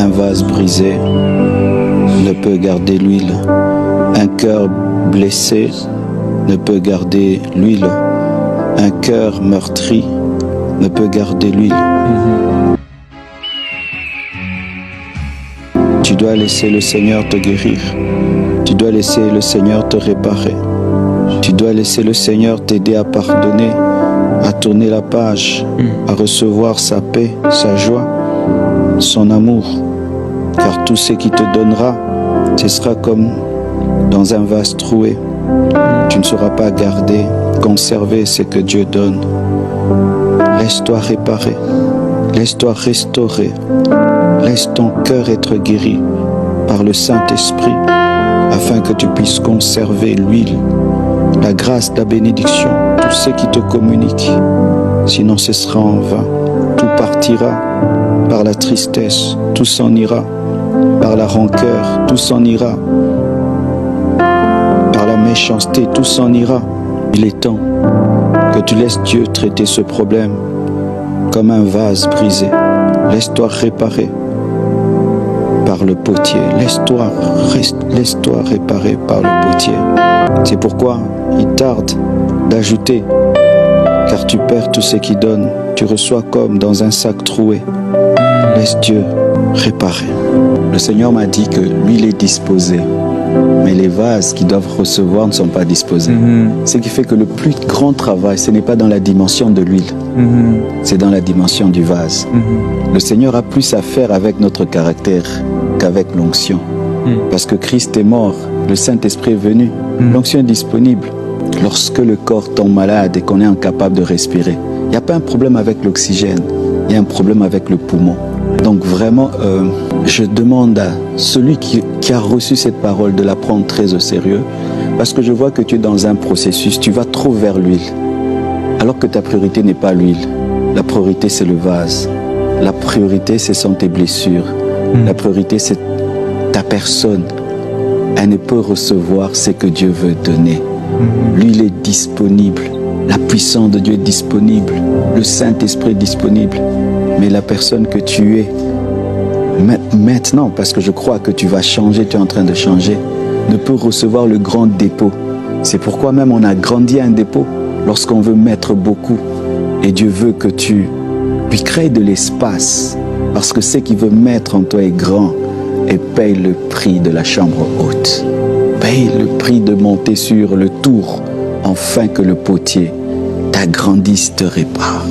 Un vase brisé ne peut garder l'huile. Un cœur blessé ne peut garder l'huile. Un cœur meurtri ne peut garder l'huile. Tu dois laisser le Seigneur te guérir. Tu dois laisser le Seigneur te réparer. Tu dois laisser le Seigneur t'aider à pardonner, à tourner la page, à recevoir sa paix, sa joie, son amour. Car tout ce qu'il te donnera, ce sera comme dans un vase troué. Tu ne sauras pas garder, conserver ce que Dieu donne. Laisse-toi réparer, laisse-toi restaurer, laisse ton cœur être guéri par le Saint-Esprit, afin que tu puisses conserver l'huile, la grâce, la bénédiction, tout ce qui te communique. Sinon ce sera en vain. Tout partira par la tristesse, tout s'en ira. Par la rancœur, tout s'en ira. Par la méchanceté, tout s'en ira. Il est temps que tu laisses Dieu traiter ce problème comme un vase brisé. Laisse-toi réparer par le potier. Laisse-toi réparer par le potier. C'est pourquoi il tarde d'ajouter, car tu perds tout ce qu'il donne. Tu reçois comme dans un sac troué. Laisse Dieu réparer. Le Seigneur m'a dit que l'huile est disposée, mais les vases qui doivent recevoir ne sont pas disposés. Ce qui fait que le plus grand travail, ce n'est pas dans la dimension de l'huile, c'est dans la dimension du vase. Le Seigneur a plus à faire avec notre caractère qu'avec l'onction. Parce que Christ est mort, le Saint-Esprit est venu, l'onction est disponible. Lorsque le corps tombe malade et qu'on est incapable de respirer, il n'y a pas un problème avec l'oxygène, il y a un problème avec le poumon. Donc vraiment, je demande à celui qui a reçu cette parole de la prendre très au sérieux, parce que je vois que tu es dans un processus, tu vas trop vers l'huile, alors que ta priorité n'est pas l'huile. La priorité, c'est le vase. La priorité, ce sont tes blessures. La priorité, c'est ta personne. Elle ne peut recevoir ce que Dieu veut donner. L'huile est disponible. La puissance de Dieu est disponible. Le Saint-Esprit est disponible. Mais la personne que tu es, maintenant, parce que je crois que tu vas changer, tu es en train de changer, ne peut recevoir le grand dépôt. C'est pourquoi même on a grandi un dépôt lorsqu'on veut mettre beaucoup. Et Dieu veut que tu lui crées de l'espace, parce que ce qu'il veut mettre en toi est grand, et paye le prix de la chambre haute. Paye le prix de monter sur le tour, afin que le potier t'agrandisse, te répare.